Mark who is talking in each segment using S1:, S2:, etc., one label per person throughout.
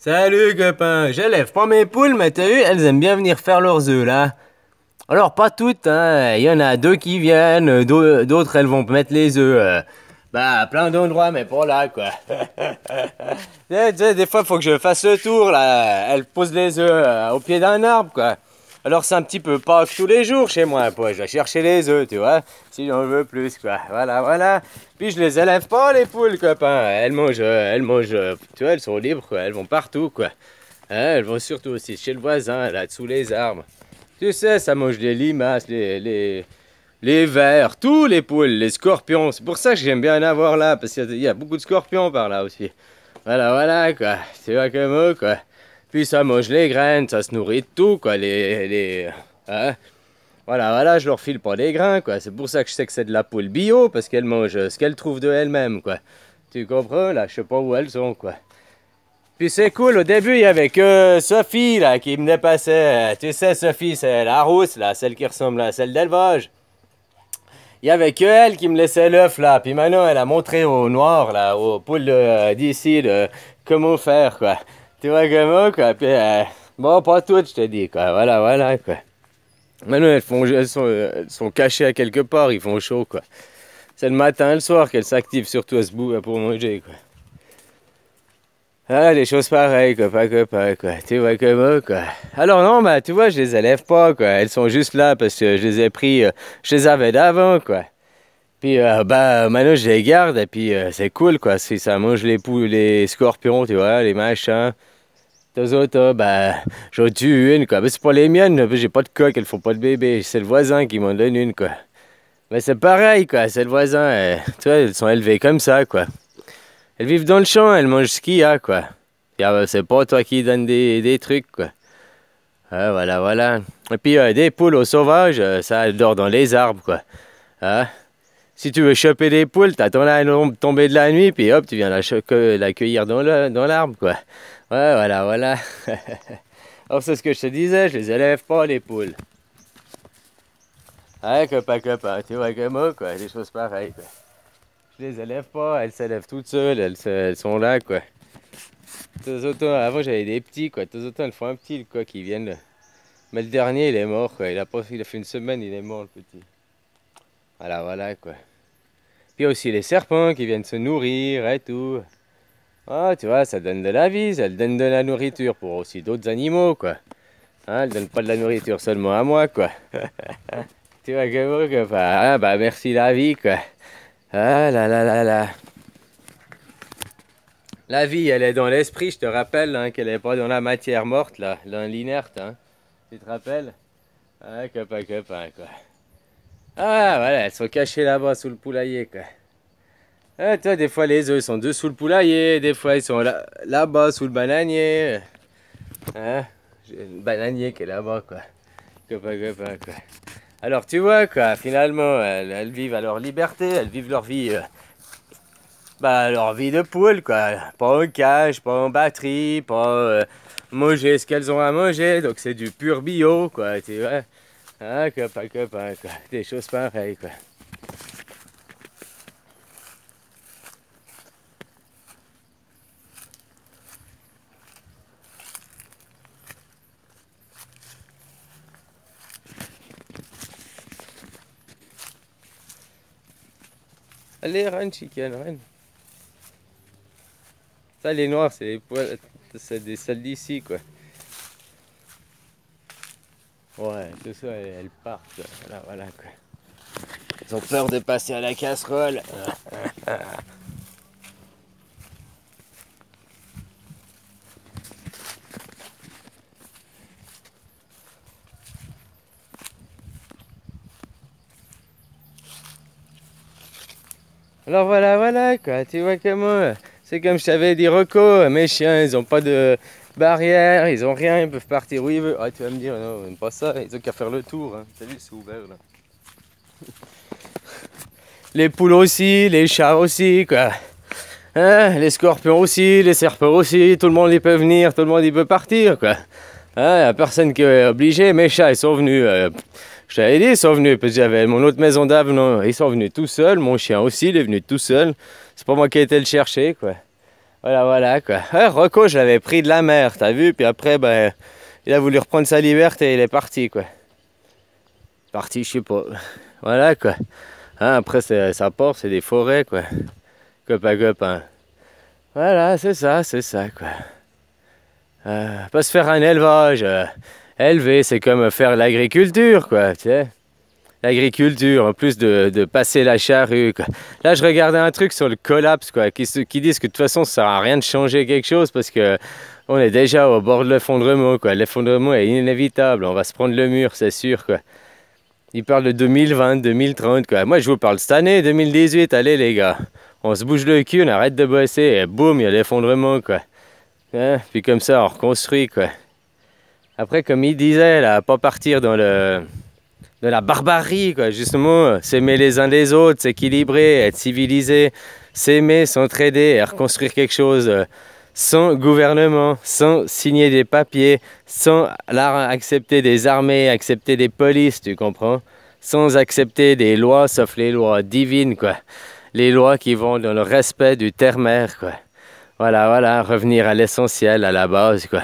S1: Salut copain, j'élève pas mes poules, mais t'as vu, elles aiment bien venir faire leurs œufs là. Alors pas toutes, hein, il y en a deux qui viennent, d'autres elles vont mettre les œufs. Bah à plein d'endroits, mais pas là quoi. Tu sais, des fois faut que je fasse le tour là, elles posent les œufs au pied d'un arbre quoi. Alors c'est un petit peu pas tous les jours chez moi, quoi. Je vais chercher les œufs, tu vois, si j'en veux plus quoi. Voilà, voilà. Puis je les élève pas les poules copain, elles mangent, tu vois, elles sont libres quoi, elles vont partout quoi. Hein, elles vont surtout aussi chez le voisin, là, sous les arbres. Tu sais, ça mange les limaces, les vers, tous les poules, les scorpions. C'est pour ça que j'aime bien en avoir là, parce qu'il y a beaucoup de scorpions par là aussi. Voilà, voilà, quoi. Tu vois comme eux, quoi. Puis ça mange les graines, ça se nourrit de tout, quoi. Hein? Voilà, voilà, je leur file pas des grains, quoi. C'est pour ça que je sais que c'est de la poule bio, parce qu'elles mangent ce qu'elles trouvent de elles-mêmes, quoi. Tu comprends, là? Je sais pas où elles sont, quoi. Puis c'est cool, au début, il y avait que Sophie, là, qui me dépassait. Tu sais, Sophie, c'est la rousse, là, celle qui ressemble à celle d'élevage. Il y avait que elle qui me laissait l'œuf, là. Puis maintenant, elle a montré au noir, là, aux poules d'ici, de comment faire, quoi. Tu vois comment, quoi. Puis, bon, pas toutes, je te dis, quoi. Voilà, voilà, quoi. Maintenant, elles sont cachées à quelque part, ils font chaud, quoi. C'est le matin et le soir qu'elles s'activent, surtout à se bouger pour manger, quoi. Ah, des choses pareilles, quoi. Tu vois comment, quoi. Alors non, bah, tu vois, je les élève pas, quoi. Elles sont juste là parce que je les ai pris, je les avais d'avant, quoi. Puis, bah, maintenant, je les garde, et puis, c'est cool, quoi. Si ça mange les poules, les scorpions, tu vois, les machins. Deux autres, bah, j'en tue une, quoi. Mais c'est pas les miennes, j'ai pas de coq, elles font pas de bébé. C'est le voisin qui m'en donne une, quoi. Mais c'est pareil, quoi. C'est le voisin, tu vois, elles sont élevées comme ça, quoi. Elles vivent dans le champ, elles mangent ce qu'il y a, quoi. C'est pas toi qui donne des trucs, quoi. Ah, voilà, voilà. Et puis, des poules au sauvage, ça dort dans les arbres, quoi. Hein? Si tu veux choper des poules, t'attends la tomber de la nuit, puis hop, tu viens la cueillir dans l'arbre, quoi. Ouais, voilà, voilà. Alors, c'est ce que je te disais, je les élève pas, les poules. Ouais, copain, tu vois comme moi, quoi, des choses pareilles, quoi. Je les élève pas, elles s'élèvent toutes seules, elles sont là, quoi. De temps en temps, avant j'avais des petits, quoi. De temps en temps, elles font un petit, quoi, qui viennent. Mais le dernier, il est mort, quoi. Il a fait une semaine, il est mort, le petit. Voilà, voilà, quoi. Puis il y a aussi les serpents qui viennent se nourrir et tout. Ah, tu vois, ça donne de la vie, ça donne de la nourriture pour aussi d'autres animaux, quoi. Hein, elles donnent pas de la nourriture seulement à moi, quoi. Tu vois, que ah, bah, merci la vie, quoi. Ah là là là là. La vie, elle est dans l'esprit, je te rappelle, hein, qu'elle est pas dans la matière morte, là, dans l'inerte, hein. Tu te rappelles? Ah, copain, quoi. Ah, voilà, elles sont cachées là-bas sous le poulailler, quoi. Ah, toi, des fois, les œufs sont dessous le poulailler, des fois, ils sont là-bas, sous le bananier. Hein? J'ai le bananier qui est là-bas, quoi. Copain, quoi. Alors, tu vois, quoi, finalement, elles vivent à leur liberté, elles vivent leur vie, bah, leur vie de poule, quoi. Pas en cage, pas en batterie, pas manger ce qu'elles ont à manger, donc c'est du pur bio, quoi, tu vois. Ah, copain, quoi. Des choses pareilles, quoi. Allez, reine, chicken, reine. Ça, les noirs, c'est les poils, c'est des celles d'ici, quoi. Ouais, tout ça, elles partent, quoi. Voilà, voilà, quoi. Ils ont peur de passer à la casserole. Alors voilà, voilà, quoi, tu vois comment, c'est comme je t'avais dit, Rocco, mes chiens, ils ont pas de barrière, ils ont rien, ils peuvent partir où ils veulent. Ah, tu vas me dire, non, même pas ça, ils ont qu'à faire le tour, hein. Salut, c'est ouvert, là. Les poules aussi, les chats aussi, quoi. Hein, les scorpions aussi, les serpents aussi, tout le monde y peut venir, tout le monde y peut partir, quoi. Hein, y a personne qui est obligé, mes chats, ils sont venus... je t'avais dit, ils sont venus, parce que j'avais mon autre maison d'avenant, ils sont venus tout seuls, mon chien aussi, il est venu tout seul. C'est pas moi qui ai été le chercher, quoi. Voilà, voilà, quoi. Ouais, Rocco, je l'avais pris de la mer, t'as vu? Puis après, ben, il a voulu reprendre sa liberté et il est parti, quoi. Parti, je sais pas. Voilà, quoi. Hein, après, ça part, c'est des forêts, quoi. Copain, copain. Voilà, c'est ça, quoi. Pas se faire un élevage. Élever, c'est comme faire l'agriculture, quoi, tu sais. L'agriculture, en plus de passer la charrue, quoi. Là, je regardais un truc sur le collapse, quoi, qui disent que de toute façon, ça sert à rien de changer quelque chose parce que on est déjà au bord de l'effondrement, quoi. L'effondrement est inévitable. On va se prendre le mur, c'est sûr, quoi. Ils parlent de 2020, 2030, quoi. Moi, je vous parle cette année, 2018. Allez, les gars. On se bouge le cul, on arrête de bosser et boum, il y a l'effondrement, quoi. Hein? Puis comme ça, on reconstruit, quoi. Après, comme il disait, là, pas partir dans la barbarie, quoi. Justement, s'aimer les uns les autres, s'équilibrer, être civilisé, s'aimer, s'entraider et reconstruire quelque chose sans gouvernement, sans signer des papiers, sans accepter des armées, accepter des polices, tu comprends? Sans accepter des lois, sauf les lois divines, quoi. Les lois qui vont dans le respect du terre-mère, quoi. Voilà, voilà, revenir à l'essentiel, à la base, quoi.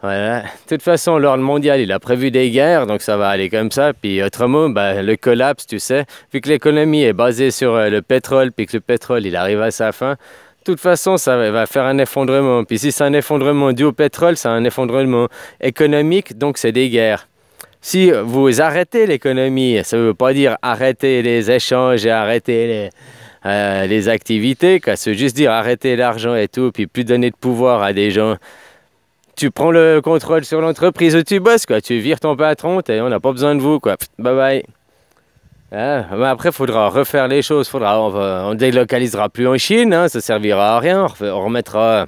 S1: Voilà. De toute façon, l'ordre mondial, il a prévu des guerres, donc ça va aller comme ça. Puis autrement, ben, le collapse, tu sais, vu que l'économie est basée sur le pétrole, puis que le pétrole, il arrive à sa fin, de toute façon, ça va faire un effondrement. Puis si c'est un effondrement dû au pétrole, c'est un effondrement économique, donc c'est des guerres. Si vous arrêtez l'économie, ça ne veut pas dire arrêter les échanges et arrêter les activités, quoi. C'est juste dire arrêter l'argent et tout, puis plus donner de pouvoir à des gens. Tu prends le contrôle sur l'entreprise où tu bosses, quoi. Tu vires ton patron, on n'a pas besoin de vous, quoi. Bye bye. Hein? Mais après, il faudra refaire les choses. On délocalisera plus en Chine, hein, ça servira à rien. On remettra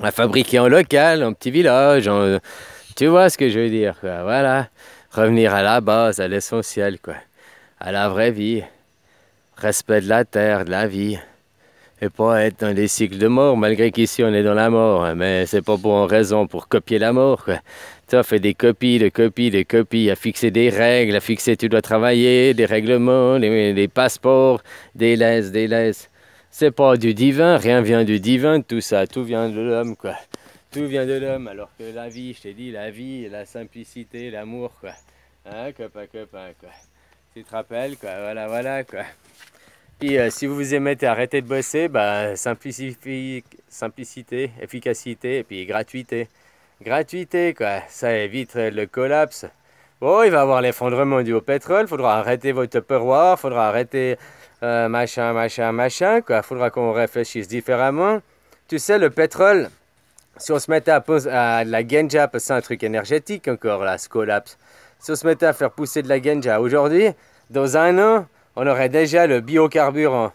S1: à fabriquer en local, en petit village. Tu vois ce que je veux dire, quoi. Voilà. Revenir à la base, à l'essentiel, quoi. À la vraie vie. Respect de la terre, de la vie. Et pas être dans des cycles de mort, malgré qu'ici on est dans la mort. Hein, mais c'est pas pour une raison pour copier la mort, quoi. Tu as fait des copies, de copies, de copies, à fixer des règles, à fixer tu dois travailler, des règlements, des passeports, des laisses, des laisses. C'est pas du divin, rien vient du divin, tout ça, tout vient de l'homme, quoi. Tout vient de l'homme, alors que la vie, je t'ai dit, la vie, la simplicité, l'amour, quoi. Hein, copain, copain, quoi. Tu te rappelles, quoi, voilà, voilà, quoi. Puis si vous vous aimez arrêter de bosser, bah, simplicité, efficacité et puis gratuité. Gratuité, quoi. Ça évite le collapse. Bon, il va y avoir l'effondrement dû au pétrole. Faudra arrêter votre Tupperware. Faudra arrêter machin, machin, machin, quoi. Faudra qu'on réfléchisse différemment. Tu sais, le pétrole, si on se mettait à de la ganja, parce que c'est un truc énergétique encore, là, ce collapse. Si on se mettait à faire pousser de la ganja aujourd'hui, dans un an, on aurait déjà le biocarburant.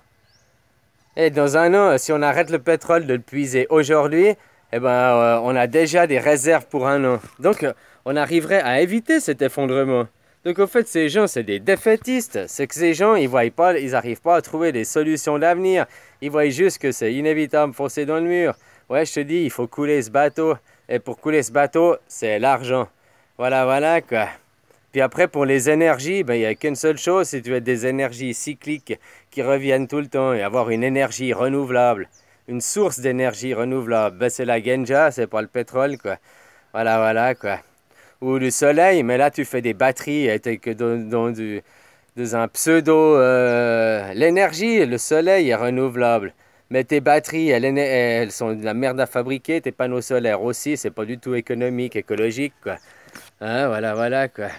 S1: Et dans un an, si on arrête le pétrole de le puiser aujourd'hui, eh ben, on a déjà des réserves pour un an. Donc, on arriverait à éviter cet effondrement. Donc, au fait, ces gens, c'est des défaitistes. C'est que ces gens, ils n'arrivent pas à trouver des solutions d'avenir. Ils voient juste que c'est inévitable, foncer dans le mur. Ouais, je te dis, il faut couler ce bateau. Et pour couler ce bateau, c'est l'argent. Voilà, voilà, quoi. Puis après, pour les énergies, ben, il n'y a qu'une seule chose, c'est tu veux des énergies cycliques qui reviennent tout le temps et avoir une énergie renouvelable, une source d'énergie renouvelable. Ben, c'est la ganja, c'est pas le pétrole, quoi. Voilà, voilà, quoi. Ou le soleil, mais là, tu fais des batteries, t'es que dans un pseudo... l'énergie, le soleil est renouvelable. Mais tes batteries, elles sont de la merde à fabriquer, tes panneaux solaires aussi, c'est pas du tout économique, écologique, quoi. Hein, voilà, voilà, quoi.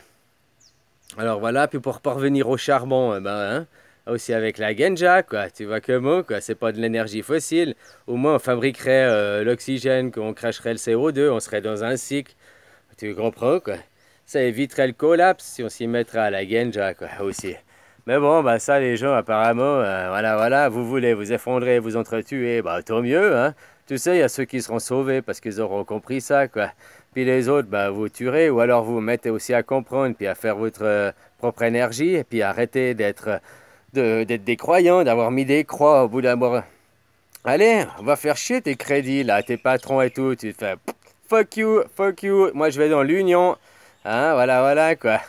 S1: Alors voilà, puis pour revenir au charbon, ben, hein, aussi avec la ganja, quoi, tu vois comment, quoi, c'est pas de l'énergie fossile. Au moins, on fabriquerait l'oxygène, qu'on cracherait le CO2, on serait dans un cycle. Tu comprends, quoi. Ça éviterait le collapse si on s'y mettrait à la ganja, quoi, aussi. Mais bon, bah ça, les gens, apparemment, voilà, voilà, vous voulez vous effondrer, vous entretuer, bah tant mieux, hein. Tu sais, il y a ceux qui seront sauvés parce qu'ils auront compris ça, quoi. Puis les autres, bah, vous tuerez, ou alors vous mettez aussi à comprendre, puis à faire votre propre énergie, et puis arrêtez d'être des croyants, d'avoir mis des croix au bout d'un moment. Allez, on va faire chier tes crédits, là, tes patrons et tout. Tu te fais fuck you, moi je vais dans l'union. Hein, voilà, voilà, quoi.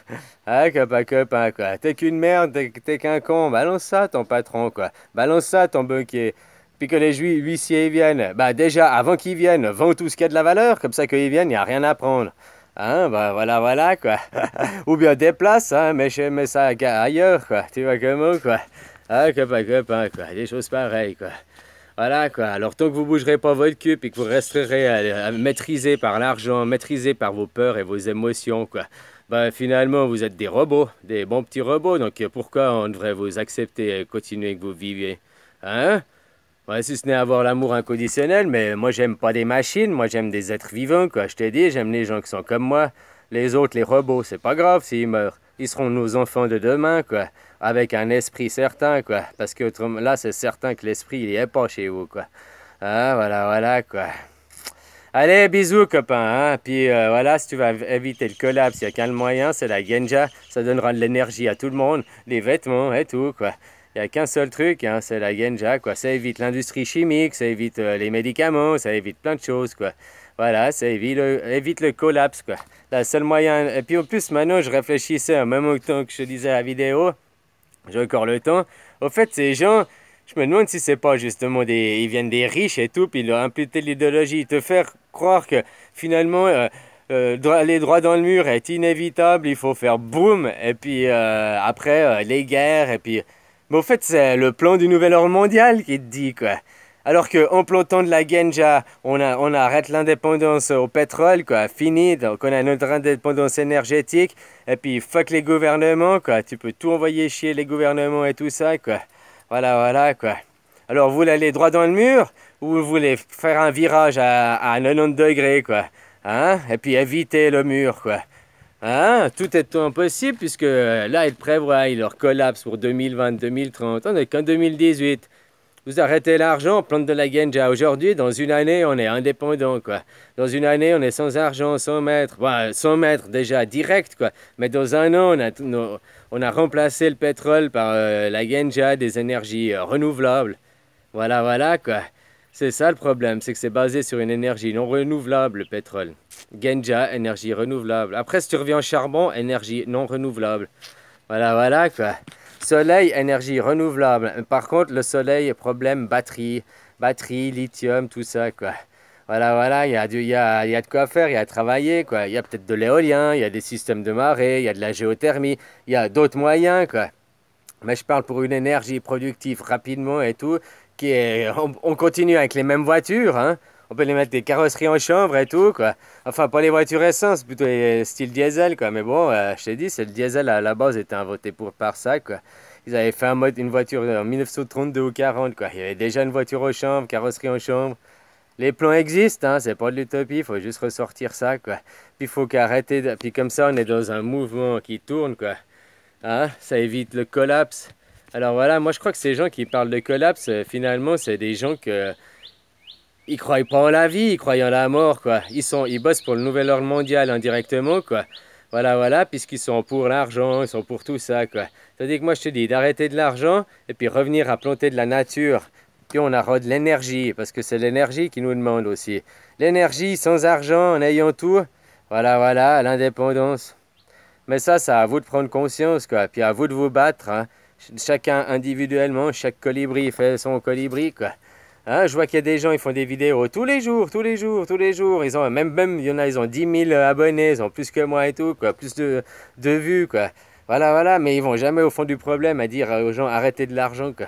S1: Ah, copain, quoi. T'es qu'une merde, t'es qu'un con. Balance ça, ton patron, quoi. Balance ça, ton banquier. puis que les huissiers viennent, bah déjà, avant qu'ils viennent, vends tout ce qui a de la valeur, comme ça qu'ils viennent, il n'y a rien à prendre. Hein, bah voilà, voilà, quoi. Ou bien déplace, hein, mets ça ailleurs, quoi. Tu vois comment, quoi. Ah, copain, quoi. Des choses pareilles, quoi. Voilà, quoi. Alors, tant que vous bougerez pas votre cul, et que vous resterez maîtrisé par l'argent, maîtrisé par vos peurs et vos émotions, quoi. Bah, finalement, vous êtes des robots, des bons petits robots. Donc, pourquoi on devrait vous accepter et continuer que vous viviez? Hein? Ouais, si ce n'est avoir l'amour inconditionnel, mais moi j'aime pas des machines, moi j'aime des êtres vivants, quoi. Je t'ai dit, j'aime les gens qui sont comme moi. Les autres, les robots, c'est pas grave s'ils meurent. Ils seront nos enfants de demain, quoi. Avec un esprit certain, quoi. Parce que là, c'est certain que l'esprit, il est pas chez vous, quoi. Ah, voilà, voilà, quoi. Allez, bisous, copain, hein. Puis voilà, si tu vas éviter le collapse, il n'y a qu'un moyen, c'est la Genja. Ça donnera de l'énergie à tout le monde, les vêtements et tout, quoi. Il n'y a qu'un seul truc, hein, c'est la Genja, quoi. Ça évite l'industrie chimique, ça évite les médicaments, ça évite plein de choses, quoi. Voilà, ça évite le collapse, quoi. Le seul moyen... Et puis en plus, maintenant, je réfléchissais en même temps que je disais la vidéo, j'ai encore le temps. Au fait, ces gens, je me demande si c'est pas justement ils viennent des riches et tout, puis ils leur imputent l'idéologie, te faire croire que finalement... les droits dans le mur est inévitable, il faut faire boum, et puis après les guerres, et puis... Mais au fait, c'est le plan du nouvel ordre mondial qui te dit, quoi. Alors qu'en plantant de la Genja, on arrête l'indépendance au pétrole, quoi, fini, donc on a notre indépendance énergétique, et puis fuck les gouvernements, quoi, tu peux tout envoyer chier les gouvernements et tout ça, quoi. Voilà, voilà, quoi. Alors, vous voulez aller droit dans le mur, ou vous voulez faire un virage à 90 degrés, quoi, hein, et puis éviter le mur, quoi. Hein? Tout est impossible puisque là, ils prévoient leur collapse pour 2020-2030. On n'est qu'en 2018. Vous arrêtez l'argent, on plante de la Genja aujourd'hui. Dans une année, on est indépendant, quoi. Dans une année, on est sans argent, sans mètres. Bah, 100 mètres déjà direct, quoi. Mais dans un an, on a remplacé le pétrole par la Genja, des énergies renouvelables. Voilà, voilà, quoi. C'est ça le problème, c'est que c'est basé sur une énergie non renouvelable, le pétrole. Genja, énergie renouvelable. Après, si tu reviens au charbon, énergie non renouvelable. Voilà, voilà, quoi. Soleil, énergie renouvelable. Par contre, le soleil, problème, batterie, lithium, tout ça, quoi. Voilà, voilà, il y a de quoi faire, il y a à travailler, quoi. Il y a peut-être de l'éolien, il y a des systèmes de marée, il y a de la géothermie, il y a d'autres moyens, quoi. Mais je parle pour une énergie productive rapidement et tout, on continue avec les mêmes voitures, hein. On peut les mettre des carrosseries en chambre et tout, quoi. Enfin, pas les voitures essence, plutôt les style diesel, quoi. Mais bon, je t'ai dit, c'est le diesel à la base était inventé par ça, quoi. Ils avaient fait une voiture en 1932 ou 40, quoi. Il y avait déjà une voiture en chambre, carrosserie en chambre. Les plans existent, hein, c'est pas de l'utopie, il faut juste ressortir ça, quoi. Puis il faut qu'arrêter, puis comme ça, on est dans un mouvement qui tourne, quoi. Hein, ça évite le collapse. Alors voilà, moi je crois que ces gens qui parlent de collapse, finalement, c'est des gens que ils croient pas en la vie, ils croient en la mort, quoi. Ils bossent pour le nouvel ordre mondial indirectement, quoi. Voilà, voilà, puisqu'ils sont pour l'argent, ils sont pour tout ça, quoi. C'est-à-dire que moi je te dis d'arrêter de l'argent et puis revenir à planter de la nature. Puis on aura de l'énergie, parce que c'est l'énergie qui nous demande aussi. L'énergie sans argent, en ayant tout, voilà, voilà, l'indépendance. Mais ça, c'est à vous de prendre conscience, quoi. Puis à vous de vous battre, hein. Chacun individuellement, chaque colibri fait son colibri, quoi. Hein, je vois qu'il y a des gens, ils font des vidéos tous les jours, tous les jours, tous les jours. Ils ont, même, il y en a, ils ont 10 000 abonnés, ils ont plus que moi et tout, quoi. Plus de vues, quoi. Voilà, voilà, mais ils vont jamais au fond du problème à dire aux gens, arrêtez de l'argent, quoi.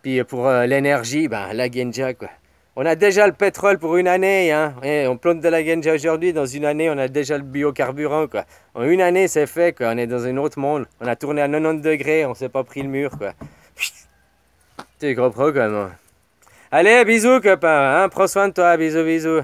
S1: Puis pour l'énergie, ben, la Genja, quoi. On a déjà le pétrole pour une année, hein. Et on plante de la Genja aujourd'hui, dans une année, on a déjà le biocarburant, quoi. En une année, c'est fait, quoi. On est dans un autre monde. On a tourné à 90 degrés, on s'est pas pris le mur, quoi. Tu comprends comment? Allez, bisous, copain, hein. Prends soin de toi, bisous, bisous.